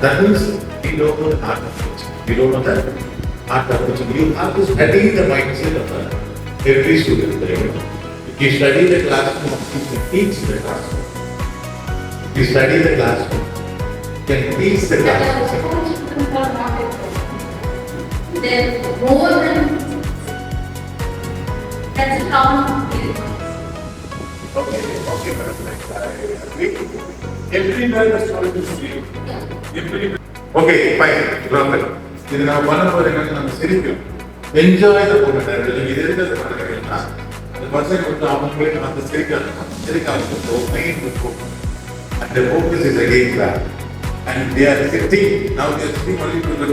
That means we don't know the art of teaching. We don't know the art of teaching. You have to study the mindset of every student. If you study the classroom, you can teach the classroom. If you study the classroom, you can teach the classroom. Then more than that's how. Okay, madam. I agree. Everywhere the student is free. Okay, fine. Perfect. இது நம்ம பண்ணும்போது என்னன்னா நம்ம சிரிக்கும். Enjoy the moment. இது எதுக்கு பண்ணுறீங்கன்னா அந்த பர்சன் வந்து அவங்களே அந்த சிரிக்காம மைண்ட் இருக்கும். And the focus is again that. And they are sitting. Now they are sitting only to the